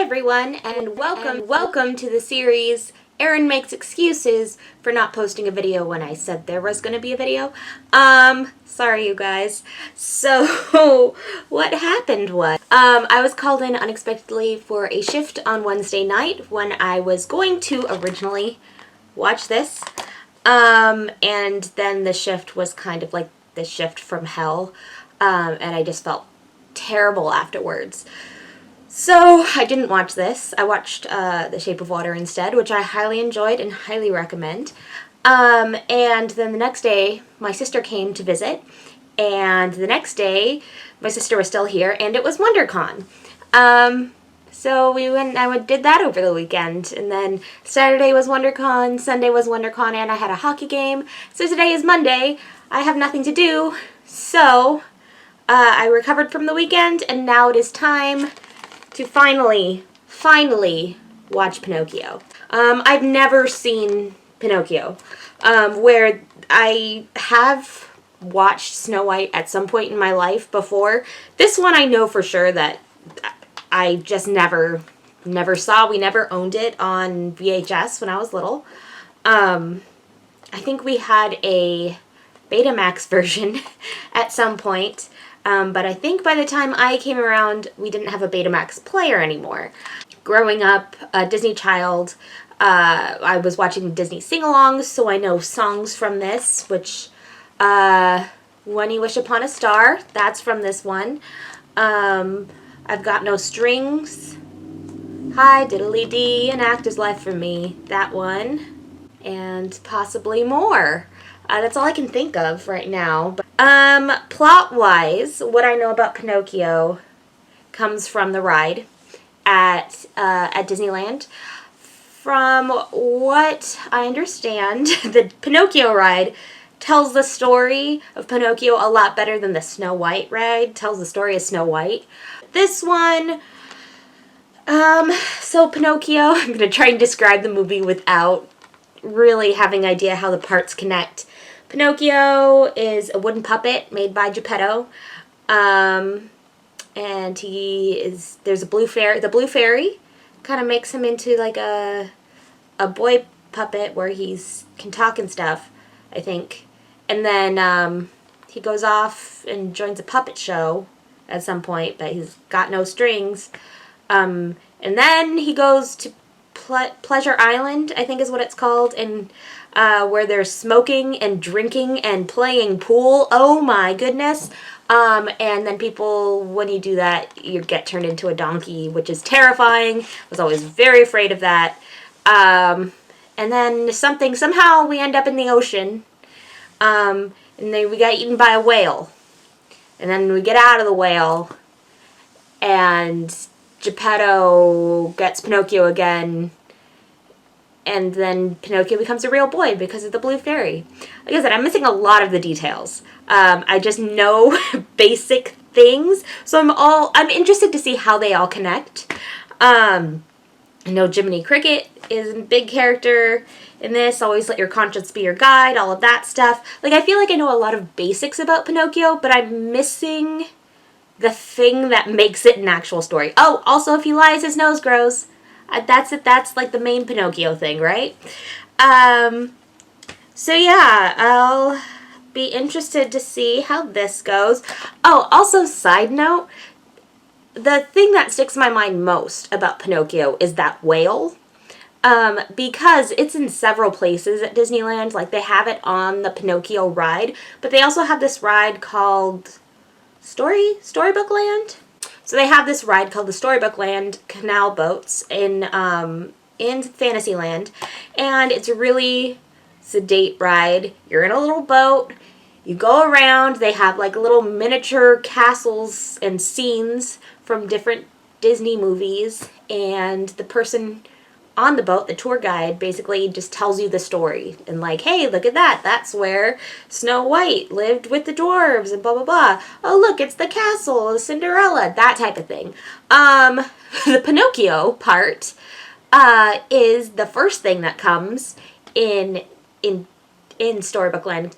everyone, and welcome to the series Erin Makes Excuses for Not Posting a Video when I said there was going to be a video. Sorry you guys. So, what happened was, I was called in unexpectedly for a shift on Wednesday night when I was going to originally watch this. And then the shift was kind of like the shift from hell, and I just felt terrible afterwards. So I didn't watch this. I watched The Shape of Water instead, which I highly enjoyed and highly recommend. And then the next day, my sister came to visit, and the next day, my sister was still here, and it was WonderCon. So we went and I did that over the weekend, and then Saturday was WonderCon, Sunday was WonderCon, and I had a hockey game. So today is Monday. I have nothing to do, so I recovered from the weekend, and now it is time to finally watch Pinocchio. I've never seen Pinocchio, where I have watched Snow White at some point in my life before. This one I know for sure that I just never saw. We never owned it on VHS when I was little. I think we had a Betamax version at some point. But I think by the time I came around, we didn't have a Betamax player anymore. Growing up, a Disney child, I was watching Disney sing-alongs, so I know songs from this, which, When You Wish Upon a Star, that's from this one. I've Got No Strings, Hi Diddly Dee, An Actor's Life for Me, that one, and possibly more. That's all I can think of right now. Plot-wise, what I know about Pinocchio comes from the ride at Disneyland. From what I understand, the Pinocchio ride tells the story of Pinocchio a lot better than the Snow White ride tells the story of Snow White. This one, so Pinocchio, I'm going to try and describe the movie without really having an idea how the parts connect. Pinocchio is a wooden puppet made by Geppetto, and there's a blue fairy. The blue fairy kind of makes him into like a boy puppet where can talk and stuff, I think. And then he goes off and joins a puppet show at some point, but he's got no strings. And then he goes to Pleasure Island, I think is what it's called, and where there's smoking and drinking and playing pool. Oh my goodness. And then people, when you do that, you get turned into a donkey, which is terrifying. I was always very afraid of that. And then somehow we end up in the ocean. And then we got eaten by a whale. And then we get out of the whale, and Geppetto gets Pinocchio again, and then Pinocchio becomes a real boy because of the blue fairy. Like I said, I'm missing a lot of the details. I just know basic things, so I'm interested to see how they all connect. I know Jiminy Cricket is a big character in this. Always let your conscience be your guide, all of that stuff. Like, I feel like I know a lot of basics about Pinocchio, but I'm missing the thing that makes it an actual story. Oh, also, if he lies, his nose grows. That's it. That's like the main Pinocchio thing, right? So yeah, I'll be interested to see how this goes. Oh, also, side note, the thing that sticks in my mind most about Pinocchio is that whale. Because it's in several places at Disneyland. Like, they have it on the Pinocchio ride, but they also have this ride called Storybook Land. So they have this ride called the Storybook Land Canal Boats in Fantasyland, and it's a really sedate ride. You're in a little boat, you go around, they have like little miniature castles and scenes from different Disney movies, and the person on the boat, the tour guide, basically just tells you the story. And like, hey, look at that. That's where Snow White lived with the dwarves and blah, blah, blah. Oh, look, it's the castle, Cinderella, that type of thing. The Pinocchio part is the first thing that comes in Storybook Land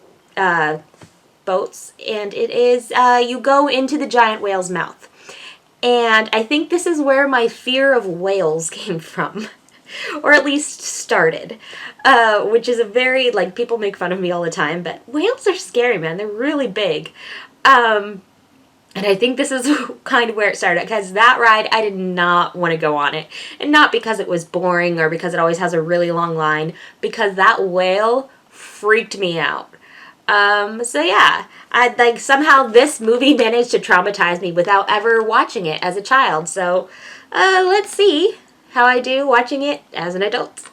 boats. And it is, you go into the giant whale's mouth. And I think this is where my fear of whales came from. Or at least started. Which is a very, like, people make fun of me all the time, but whales are scary, man. They're really big. And I think this is kind of where it started, because that ride, I did not want to go on it. And not because it was boring or because it always has a really long line, because that whale freaked me out. So yeah, somehow this movie managed to traumatize me without ever watching it as a child. So, let's see how I do watching it as an adult.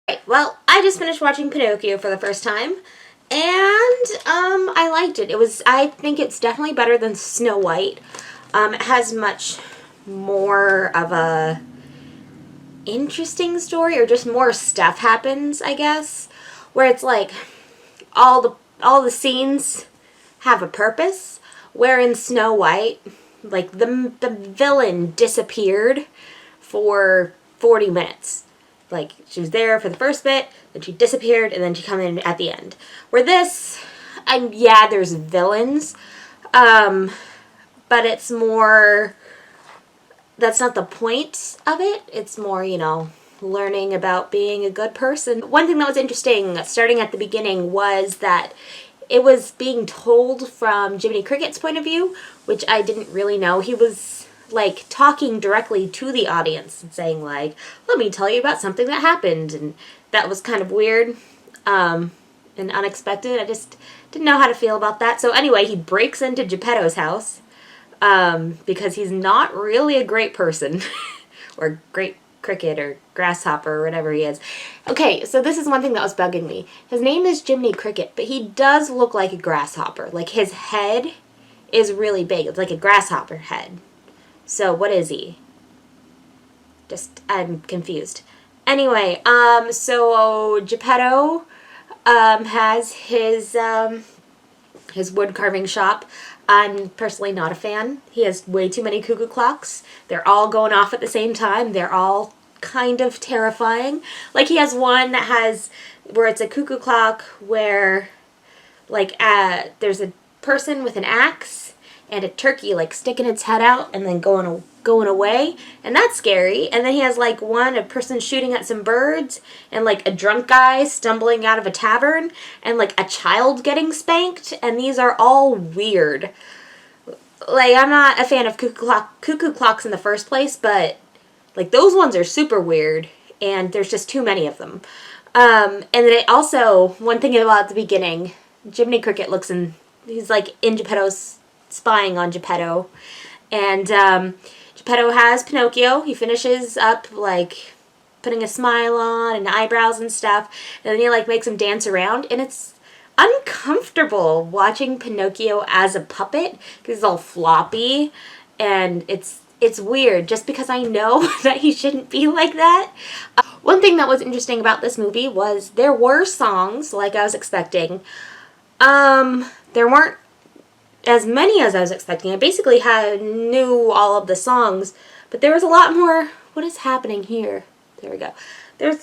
Right, well, I just finished watching Pinocchio for the first time. And, I liked it. I think it's definitely better than Snow White. It has much more of a interesting story, or just more stuff happens, I guess. Where it's like, all the scenes have a purpose. Where in Snow White, like, the villain disappeared for 40 minutes. Like, she was there for the first bit, then she disappeared, and then she come in at the end. Where this, yeah, there's villains, but it's more, that's not the point of it. It's more, learning about being a good person. One thing that was interesting, starting at the beginning, was that it was being told from Jiminy Cricket's point of view, which I didn't really know. He was like talking directly to the audience and saying, like, let me tell you about something that happened, and that was kind of weird and unexpected. I just didn't know how to feel about that. So anyway, he breaks into Geppetto's house because he's not really a great person or great cricket or grasshopper or whatever he is. Okay, so this is one thing that was bugging me. His name is Jiminy Cricket, but he does look like a grasshopper. Like, his head is really big. It's like a grasshopper head. So what is he? I'm confused. Anyway, so Geppetto has his wood carving shop. I'm personally not a fan. He has way too many cuckoo clocks. They're all going off at the same time. They're all kind of terrifying. Like, he has one that has, where it's a cuckoo clock where, like, there's a person with an axe and a turkey, like, sticking its head out and then going away, and that's scary. And then he has, like, a person shooting at some birds, and, like, a drunk guy stumbling out of a tavern, and, like, a child getting spanked, and these are all weird. Like, I'm not a fan of cuckoo clocks in the first place, but, like, those ones are super weird, and there's just too many of them. And then it also, one thing about the beginning, Jiminy Cricket he's, like, in Geppetto's, spying on Geppetto, and Geppetto has Pinocchio. He finishes up, like, putting a smile on and eyebrows and stuff, and then he, like, makes him dance around, and it's uncomfortable watching Pinocchio as a puppet because he's all floppy, and it's weird just because I know that he shouldn't be like that. One thing that was interesting about this movie was there were songs, like I was expecting. There weren't as many as I was expecting. I basically knew all of the songs, but there was a lot more. What is happening here? There we go. There are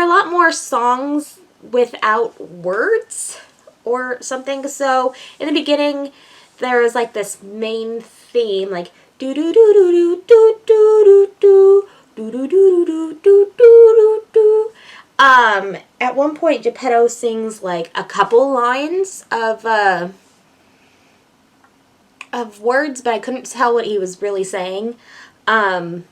a lot more songs without words or something. So in the beginning, there was, like, this main theme, like, do do do do do do do do do do do do do do do do. At one point, Geppetto sings, like, a couple lines of words, but I couldn't tell what he was really saying. But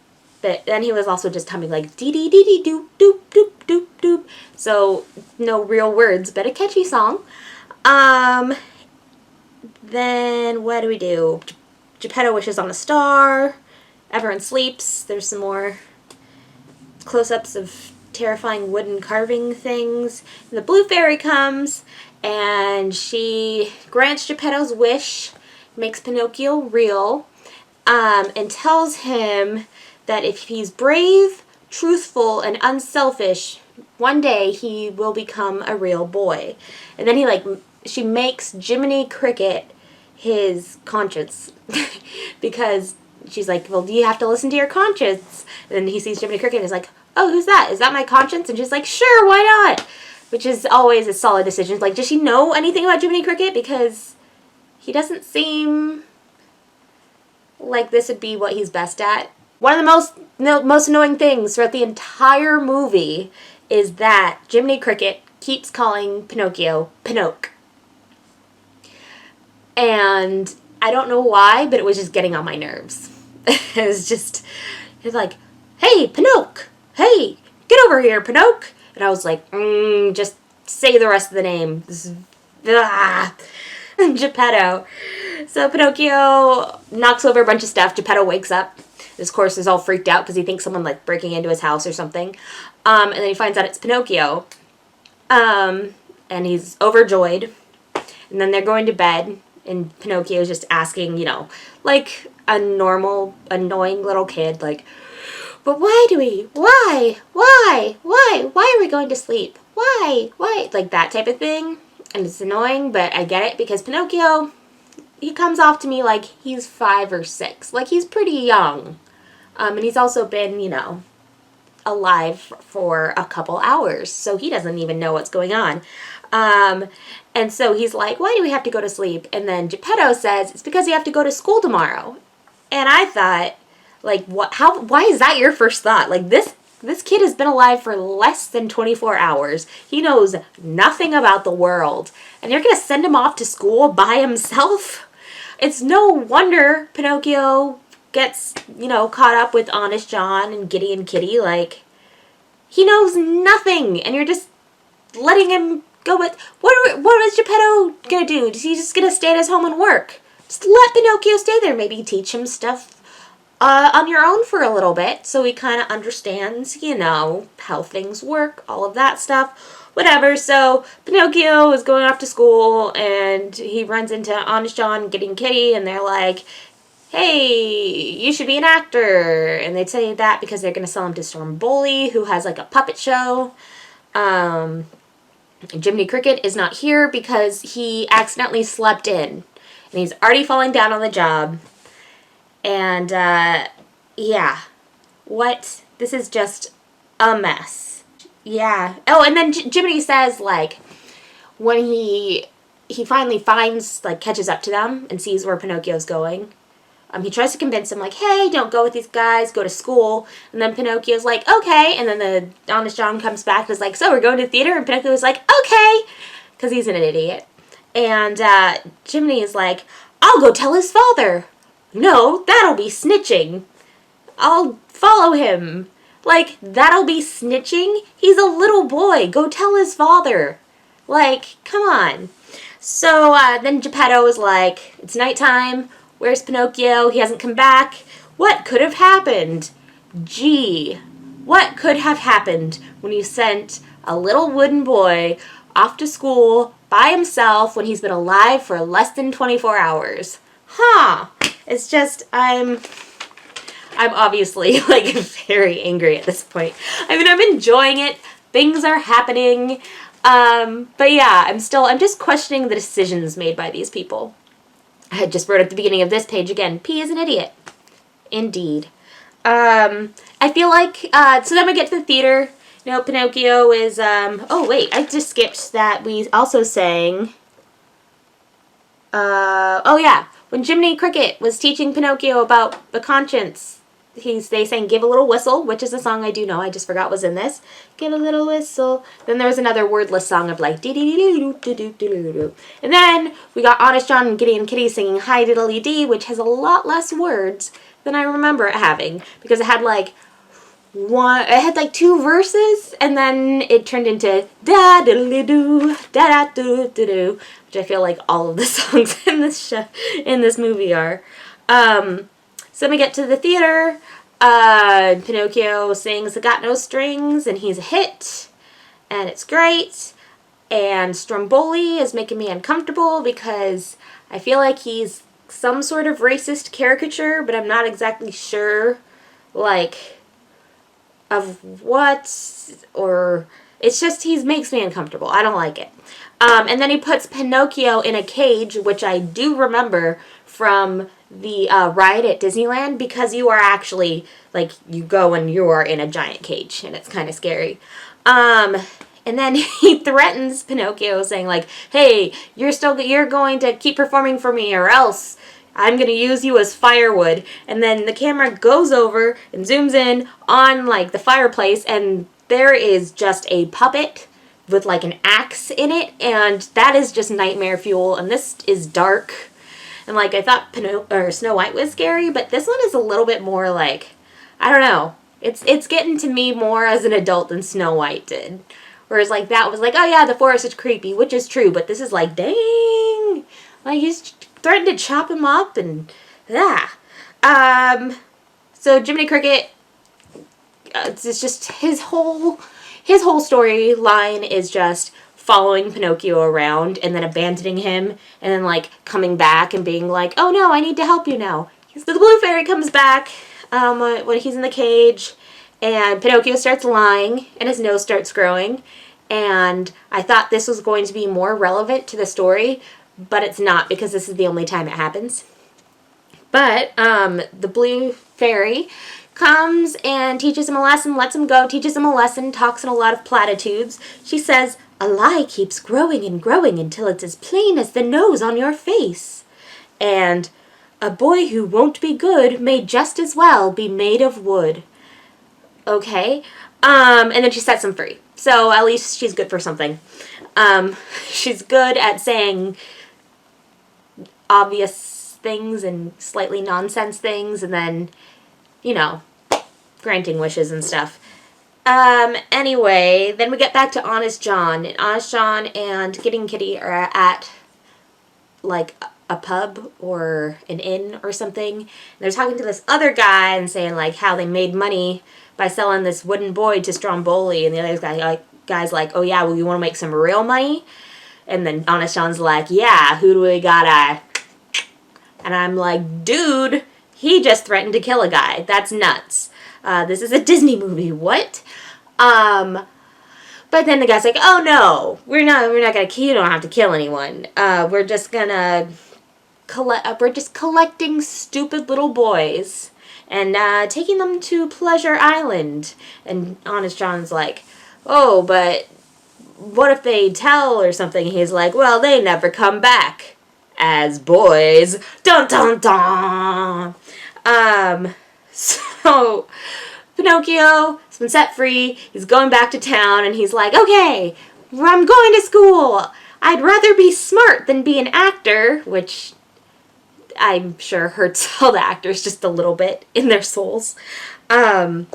then he was also just humming, like, dee dee dee dee doop doop doop doop doop. So, no real words, but a catchy song. Then, what do? Geppetto wishes on a star. Everyone sleeps. There's some more close-ups of terrifying wooden carving things. And the blue fairy comes, and she grants Geppetto's wish, makes Pinocchio real, and tells him that if he's brave, truthful, and unselfish, one day he will become a real boy. And then she makes Jiminy Cricket his conscience because she's like, well, do you have to listen to your conscience? And then he sees Jiminy Cricket and is like, oh, who's that? Is that my conscience? And she's like, sure, why not? Which is always a solid decision. Like, does she know anything about Jiminy Cricket? Because he doesn't seem like this would be what he's best at. One of the most annoying things throughout the entire movie is that Jiminy Cricket keeps calling Pinocchio Pinocchio. And I don't know why, but it was just getting on my nerves. It's like, hey, Pinocchio, hey, get over here, Pinocchio. And I was like, just say the rest of the name. Geppetto. So Pinocchio knocks over a bunch of stuff. Geppetto wakes up. This, of course, is all freaked out because he thinks someone, like, breaking into his house or something. And then he finds out it's Pinocchio. And he's overjoyed. And then they're going to bed. And Pinocchio's just asking, you know, like a normal, annoying little kid, like, but why are we going to sleep? Why? Like that type of thing. And it's annoying, but I get it because Pinocchio, he comes off to me like he's 5 or 6. Like, he's pretty young. And he's also been, you know, alive for a couple hours. So he doesn't even know what's going on. And so he's like, why do we have to go to sleep? And then Geppetto says, it's because you have to go to school tomorrow. And I thought, like, why is that your first thought? Like, this kid has been alive for less than 24 hours. He knows nothing about the world. And you're going to send him off to school by himself? It's no wonder Pinocchio gets, you know, caught up with Honest John and Giddy and Kitty. Like, he knows nothing. And you're just letting him go with, what is Geppetto gonna do? Is he just gonna stay at his home and work? Just let Pinocchio stay there. Maybe teach him stuff on your own for a little bit so he kind of understands, you know, how things work, all of that stuff, whatever. So Pinocchio is going off to school and he runs into Honest John getting Kitty, and they're like, hey, you should be an actor. And they say that because they're gonna sell him to Stromboli, who has like a puppet show. Jiminy Cricket is not here because he accidentally slept in. And he's already falling down on the job. And, yeah. What? This is just a mess. Yeah. Oh, and then Jiminy says, like, when he finally finds, like, catches up to them and sees where Pinocchio's going, he tries to convince him, like, hey, don't go with these guys, go to school. And then Pinocchio's like, okay. And then the Honest John comes back and is like, so we're going to the theater? And Pinocchio's like, okay. Because he's an idiot. And Jiminy is like, I'll go tell his father. No, that'll be snitching. I'll follow him. Like, that'll be snitching? He's a little boy. Go tell his father. Like, come on. So then Geppetto is like, it's nighttime. Where's Pinocchio? He hasn't come back. What could have happened? Gee, what could have happened when you sent a little wooden boy off to school by himself when he's been alive for less than 24 hours? Huh. It's just, I'm obviously, like, very angry at this point. I mean, I'm enjoying it. Things are happening. But yeah, I'm just questioning the decisions made by these people. I had just wrote at the beginning of this page again, P is an idiot. Indeed. I feel like, so then we get to the theater. You know, Pinocchio is, oh wait, I just skipped that we also sang, oh yeah, when Jiminy Cricket was teaching Pinocchio about the conscience, they sang Give a Little Whistle, which is a song I do know, I just forgot was in this. Give a little whistle. Then there was another wordless song of like dee-dee-dee-doo-doo-doo-doo-doo. And then we got Honest John and Giddy and Kitty singing Hi Diddly Dee, which has a lot less words than I remember it having, because it had like 2 verses, and then it turned into da diddly doo, da da doo doo doo, which I feel like all of the songs in this movie are. So then we get to the theater. Pinocchio sings I Got No Strings, and he's a hit, and it's great. And Stromboli is making me uncomfortable because I feel like he's some sort of racist caricature, but I'm not exactly sure, like, of what, or it's just he makes me uncomfortable. I don't like it. And then he puts Pinocchio in a cage, which I do remember from the ride at Disneyland, because you are actually, like, you go and you are in a giant cage, and it's kind of scary. And then he threatens Pinocchio, saying like, hey, you're going to keep performing for me, or else I'm going to use you as firewood. And then the camera goes over and zooms in on like the fireplace, and there is just a puppet with like an axe in it, and that is just nightmare fuel. And this is dark. And like I thought Snow White was scary, but this one is a little bit more like, I don't know. It's getting to me more as an adult than Snow White did. Whereas like that was like, oh yeah, the forest is creepy, which is true, but this is like, dang, like he's threatened to chop him up, and yeah. So Jiminy Cricket, it's just his whole storyline is just following Pinocchio around and then abandoning him, and then like coming back and being like, oh no, I need to help you now. So the blue fairy comes back when he's in the cage, and Pinocchio starts lying and his nose starts growing. And I thought this was going to be more relevant to the story, but it's not, because this is the only time it happens. But the blue fairy comes and teaches him a lesson, lets him go, teaches him a lesson, talks in a lot of platitudes. She says, a lie keeps growing and growing until it's as plain as the nose on your face. And a boy who won't be good may just as well be made of wood. Okay. And then she sets him free. So at least she's good for something. She's good at saying obvious things and slightly nonsense things, and then, you know, granting wishes and stuff. Anyway, then we get back to Honest John. And Honest John and Getting Kitty are at, like, a pub or an inn or something. And they're talking to this other guy and saying, like, how they made money by selling this wooden boy to Stromboli. And the other guy's like, oh yeah, well, you want to make some real money? And then Honest John's like, yeah, who do we got? And I'm like, dude, he just threatened to kill a guy. That's nuts. This is a Disney movie. What? But then the guy's like, oh no, we're not gonna kill. You don't have to kill anyone. We're just gonna collecting stupid little boys and taking them to Pleasure Island. And Honest John's like, oh, but what if they tell or something? He's like, well, they never come back as boys. Dun dun dun. So Pinocchio has been set free. He's going back to town, and he's like, okay, I'm going to school. I'd rather be smart than be an actor, which I'm sure hurts all the actors just a little bit in their souls. And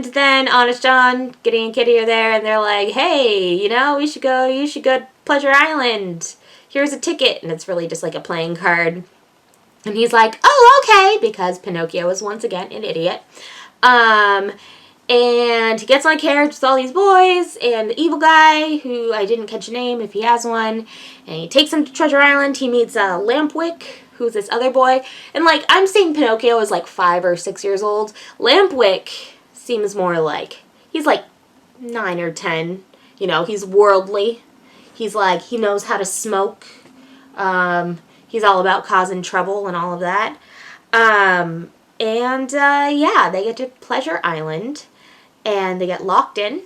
then Honest John, Kitty and Kitty are there, and they're like, hey, you should go to Pleasure Island. Here's a ticket. And it's really just like a playing card. And he's like, oh, okay, because Pinocchio is once again an idiot. And he gets on a carriage with all these boys, and the evil guy, who I didn't catch a name if he has one, and he takes him to Treasure Island. He meets Lampwick, who's this other boy. And, like, I'm saying Pinocchio is, like, 5 or 6 years old. Lampwick seems more like, he's, like, 9 or 10. He's worldly. He's, like, he knows how to smoke. He's all about causing trouble and all of that. Yeah, they get to Pleasure Island, and they get locked in,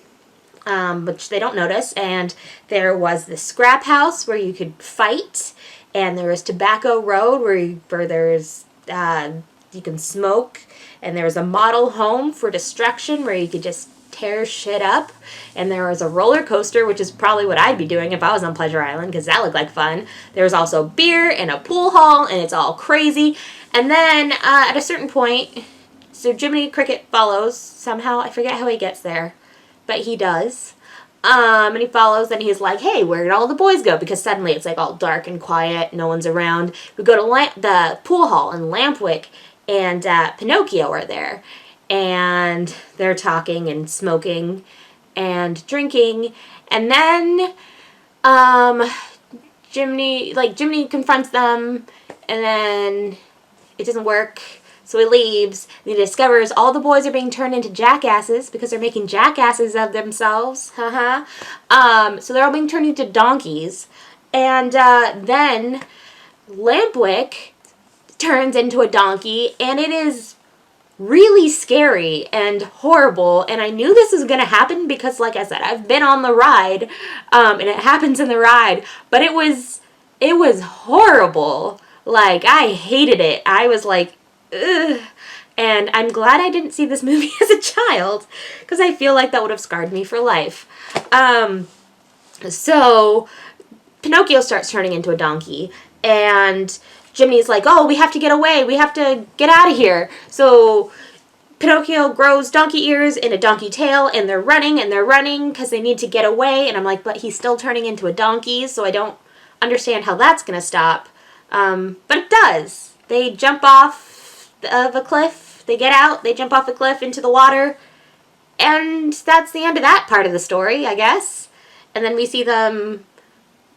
which they don't notice. And there was the scrap house where you could fight, and there was Tobacco Road where there's you can smoke, and there was a model home for destruction where you could just tear shit up, and there was a roller coaster, which is probably what I'd be doing if I was on Pleasure Island, because that looked like fun. There was also beer and a pool hall, and it's all crazy. And then at a certain point, so Jiminy Cricket follows somehow. I forget how he gets there, but he does. And he follows, and he's like, hey, where did all the boys go? Because suddenly it's like all dark and quiet, no one's around. We go to the pool hall, and Lampwick and Pinocchio are there. And they're talking and smoking and drinking. And then Jiminy confronts them, and then it doesn't work. So he leaves, and he discovers all the boys are being turned into jackasses because they're making jackasses of themselves. So they're all being turned into donkeys. And then Lampwick turns into a donkey, and it is really scary and horrible, and I knew this was going to happen because, like I said, I've been on the ride, and it happens in the ride, but it was horrible. Like, I hated it. I was like, ugh. And I'm glad I didn't see this movie as a child, because I feel like that would have scarred me for life. So Pinocchio starts turning into a donkey, and Jiminy's like, oh, we have to get away. We have to get out of here. So Pinocchio grows donkey ears and a donkey tail, and they're running because they need to get away. And I'm like, but he's still turning into a donkey, so I don't understand how that's going to stop. But it does. They jump off of a cliff. They get out. They jump off a cliff into the water. And that's the end of that part of the story, I guess. And then we see them,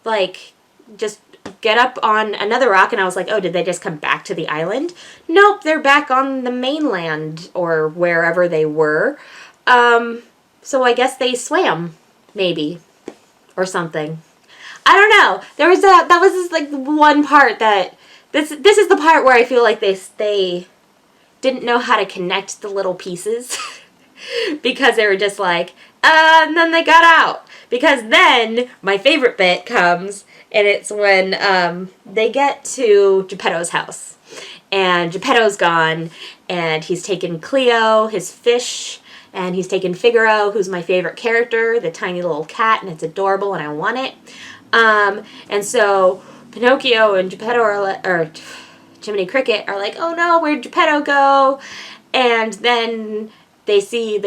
like, just get up on another rock, and I was like, oh, did they just come back to the island? Nope, they're back on the mainland, or wherever they were. So I guess they swam, maybe, or something. I don't know. That was just, like, one part that, this is the part where I feel like they didn't know how to connect the little pieces, because they were just like, and then they got out. Because then my favorite bit comes, and it's when they get to Geppetto's house. And Geppetto's gone, and he's taken Cleo, his fish, and he's taken Figaro, who's my favorite character, the tiny little cat, and it's adorable, and I want it. And so Pinocchio and Geppetto or Jiminy Cricket are like, oh no, where'd Geppetto go? And then they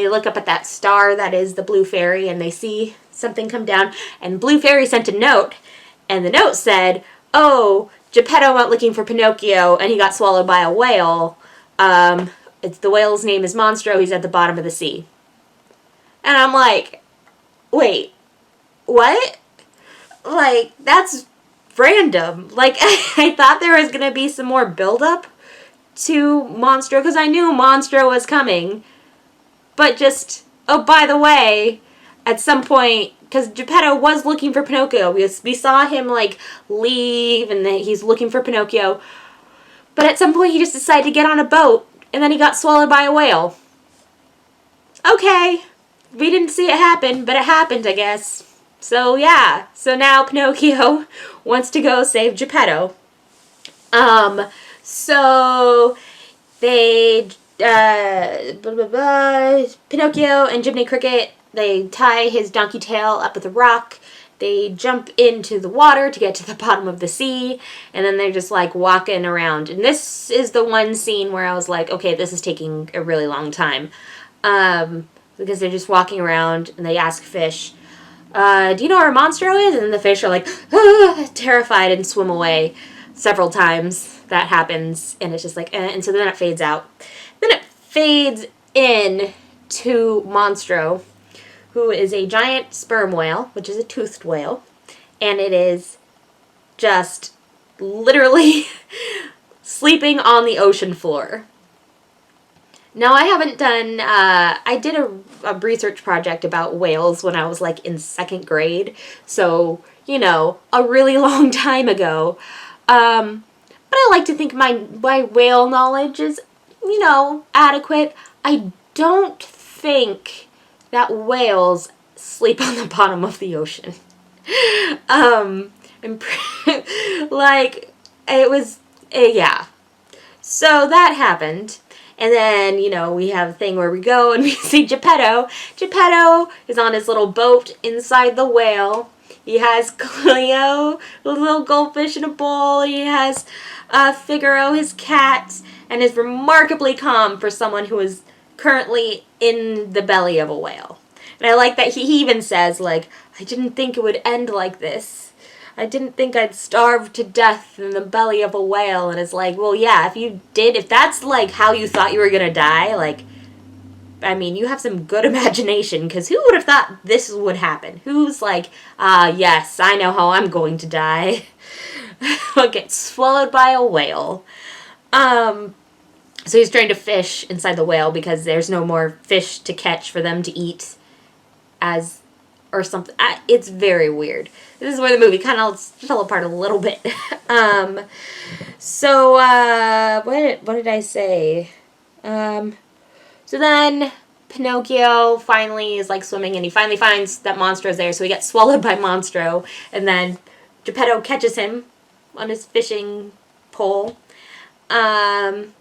look up at that star that is the Blue Fairy, and they see something come down, and Blue Fairy sent a note, and the note said, oh, Geppetto went looking for Pinocchio, and he got swallowed by a whale. The whale's name is Monstro. He's at the bottom of the sea. And I'm like, wait, what? Like, that's random. Like, I thought there was going to be some more build-up to Monstro, because I knew Monstro was coming. But just, oh, by the way, at some point, because Geppetto was looking for Pinocchio. We saw him, like, leave, and then he's looking for Pinocchio. But at some point, he just decided to get on a boat, and then he got swallowed by a whale. Okay. We didn't see it happen, but it happened, I guess. So, yeah. So now Pinocchio wants to go save Geppetto. So they, Pinocchio and Jiminy Cricket, they tie his donkey tail up with a rock. They jump into the water to get to the bottom of the sea, and then they're just, like, walking around. And this is the one scene where I was like, okay, this is taking a really long time. Because they're just walking around, and they ask fish, do you know where Monstro is? And the fish are like, terrified, and swim away several times. That happens, and it's just like, and so then it fades out. Then it fades in to Monstro, who is a giant sperm whale, which is a toothed whale, and it is just literally sleeping on the ocean floor. Now, I haven't done, I did a research project about whales when I was, like, in 2nd grade, so, you know, a really long time ago. But I like to think my whale knowledge is, you know, adequate. I don't think that whales sleep on the bottom of the ocean. Like, it was, yeah. So that happened. And then, you know, we have a thing where we go and we see Geppetto. Geppetto is on his little boat inside the whale. He has Cleo, the little goldfish in a bowl. He has Figaro, his cat, and is remarkably calm for someone who is currently in the belly of a whale. And I like that he even says, like, I didn't think it would end like this. I didn't think I'd starve to death in the belly of a whale. And it's like, well, yeah, if that's, like, how you thought you were gonna die, like, I mean, you have some good imagination, because who would have thought this would happen? Who's like, yes, I know how I'm going to die. I'll get swallowed by a whale. So he's trying to fish inside the whale because there's no more fish to catch for them to eat or something. It's very weird. This is where the movie kind of fell apart a little bit. So, what did I say? So then Pinocchio finally is like swimming, and he finally finds that Monstro's there, so he gets swallowed by Monstro, and then Geppetto catches him on his fishing pole. And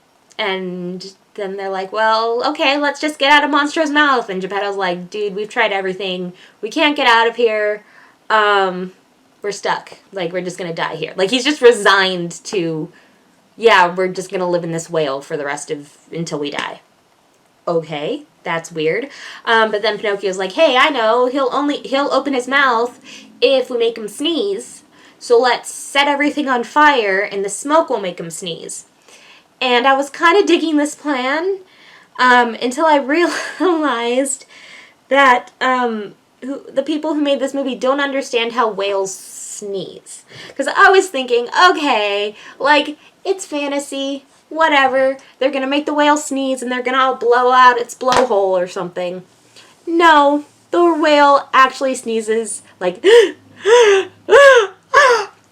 then they're like, well, okay, let's just get out of Monstro's mouth. And Geppetto's like, dude, we've tried everything. We can't get out of here. We're stuck. Like, we're just going to die here. Like, he's just resigned to, yeah, we're just going to live in this whale for the rest of, until we die. Okay, that's weird. But then Pinocchio's like, hey, I know, he'll open his mouth if we make him sneeze. So let's set everything on fire and the smoke will make him sneeze. And I was kind of digging this plan until I realized that the people who made this movie don't understand how whales sneeze. Because I was thinking, okay, like, it's fantasy, whatever. They're going to make the whale sneeze and they're going to all blow out its blowhole or something. No, the whale actually sneezes like,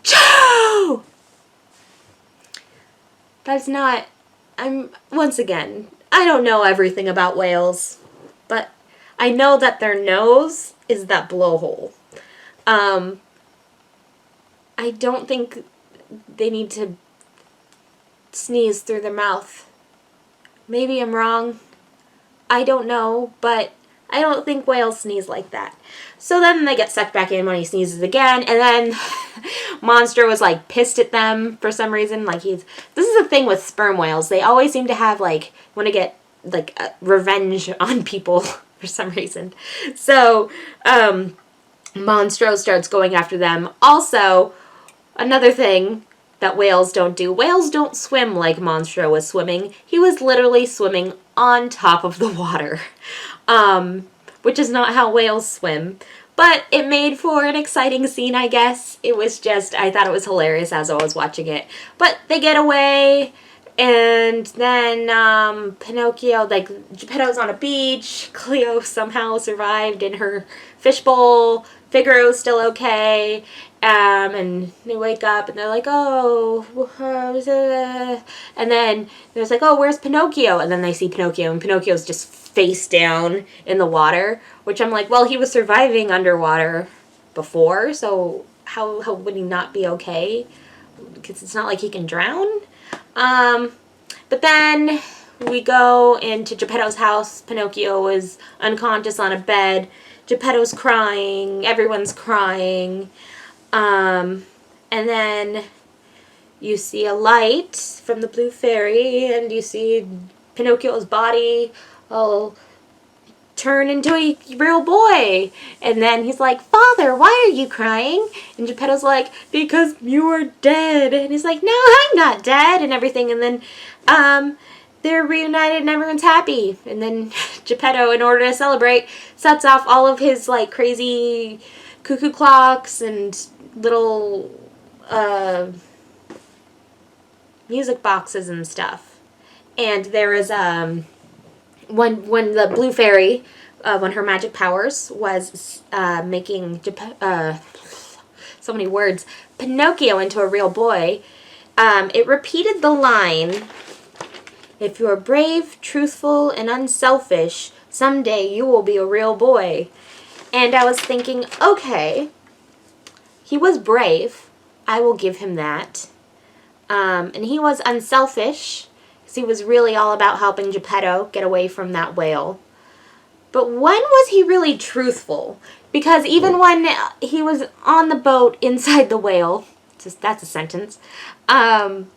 Choo! That's not, once again, I don't know everything about whales, but I know that their nose is that blowhole. I don't think they need to sneeze through their mouth. Maybe I'm wrong. I don't know, but I don't think whales sneeze like that. So then they get sucked back in when he sneezes again, and then Monstro was like pissed at them for some reason. Like this is the thing with sperm whales. They always seem to have like, want to get like revenge on people for some reason. So Monstro starts going after them. Also, another thing that whales don't do. Whales don't swim like Monstro was swimming. He was literally swimming on top of the water. Which is not how whales swim. But it made for an exciting scene, I guess. It was just, I thought it was hilarious as I was watching it. But they get away, and then Pinocchio, like, Geppetto's on a beach. Cleo somehow survived in her fishbowl. Figaro's still okay. And they wake up and they're like, oh, and then there's like, oh, where's Pinocchio? And then they see Pinocchio, and Pinocchio's just face down in the water, which I'm like, well, he was surviving underwater before, so how would he not be okay? Because it's not like he can drown. But then we go into Geppetto's house. Pinocchio is unconscious on a bed. Geppetto's crying. Everyone's crying. And then you see a light from the blue fairy, and you see Pinocchio's body all turn into a real boy. And then he's like, Father, why are you crying? And Geppetto's like, because you are dead. And he's like, no, I'm not dead, and everything. And then they're reunited and everyone's happy. And then Geppetto, in order to celebrate, sets off all of his like crazy cuckoo clocks and little music boxes and stuff. And there is when the blue fairy, when her magic powers was making so many words, Pinocchio into a real boy, it repeated the line, if you're brave, truthful, and unselfish, someday you will be a real boy. And I was thinking, okay, he was brave. I will give him that. And he was unselfish, because he was really all about helping Geppetto get away from that whale. But when was he really truthful? Because even when he was on the boat inside the whale, that's a sentence, and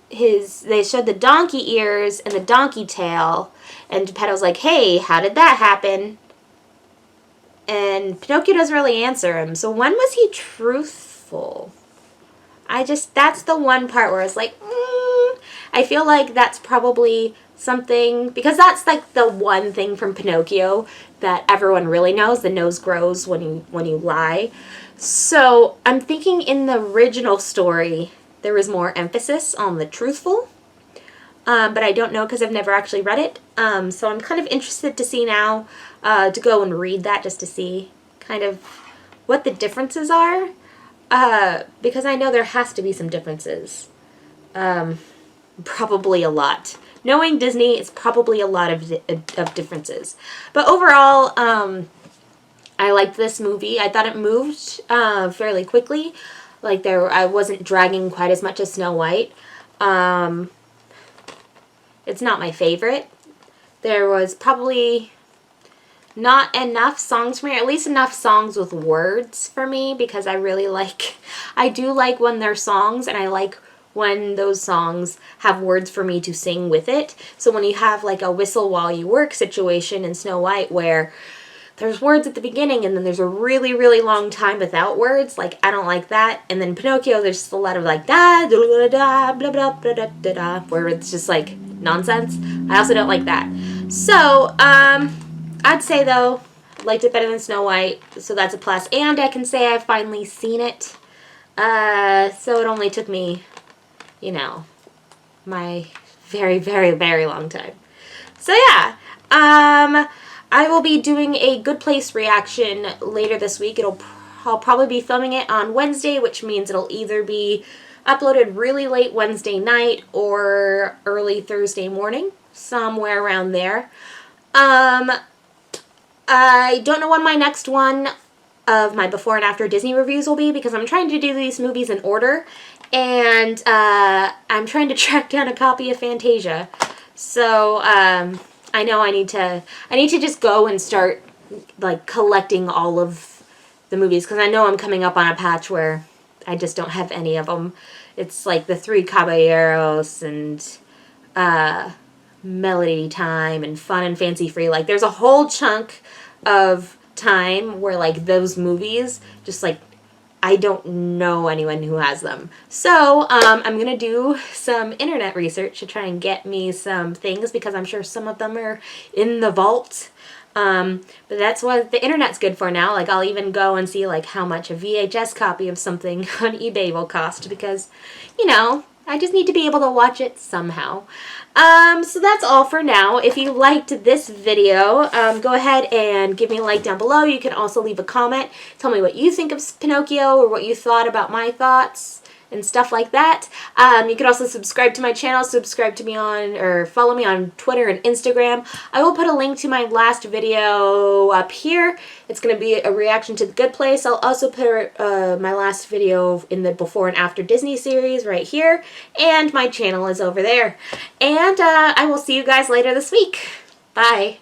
they showed the donkey ears and the donkey tail, and Geppetto's like, hey, how did that happen? And Pinocchio doesn't really answer him. So when was he truthful? That's the one part where I was like, I feel like that's probably something, because that's like the one thing from Pinocchio that everyone really knows, the nose grows when you lie. So I'm thinking in the original story, there was more emphasis on the truthful, but I don't know because I've never actually read it. So I'm kind of interested to see now, to go and read that just to see kind of what the differences are, because I know there has to be some differences. Probably a lot, knowing Disney, it's probably a lot of differences. But overall, I liked this movie. I thought it moved fairly quickly. Like I wasn't dragging quite as much as Snow White. It's not my favorite. There was probably not enough songs for me, or at least enough songs with words for me, because I do like when they're songs, and I like when those songs have words for me to sing with it. So when you have like a whistle while you work situation in Snow White where there's words at the beginning and then there's a really, really long time without words, like I don't like that. And then Pinocchio, there's just a lot of like da da da blah blah blah da da da, where it's just like nonsense. I also don't like that. So I'd say though, I liked it better than Snow White, so that's a plus. And I can say I've finally seen it. So it only took me, you know, my very, very, very long time. So yeah, I will be doing a Good Place reaction later this week. I'll probably be filming it on Wednesday, which means it'll either be uploaded really late Wednesday night or early Thursday morning, somewhere around there. I don't know when my next one of my before and after Disney reviews will be, because I'm trying to do these movies in order, and I'm trying to track down a copy of Fantasia. So I know I need to just go and start like collecting all of the movies, because I know I'm coming up on a patch where I just don't have any of them. It's like the Three Caballeros and Melody Time and Fun and Fancy Free. Like there's a whole chunk of time where like those movies just like I don't know anyone who has them. So I'm going to do some internet research to try and get me some things, because I'm sure some of them are in the vault. But that's what the internet's good for now. Like I'll even go and see like how much a VHS copy of something on eBay will cost, because, you know, I just need to be able to watch it somehow. So that's all for now. If you liked this video, go ahead and give me a like down below. You can also leave a comment. Tell me what you think of Pinocchio, or what you thought about my thoughts and stuff like that. You can also subscribe to my channel, subscribe to me on, or follow me on Twitter and Instagram. I will put a link to my last video up here. It's going to be a reaction to The Good Place. I'll also put my last video in the Before and After Disney series right here, and my channel is over there. And I will see you guys later this week. Bye.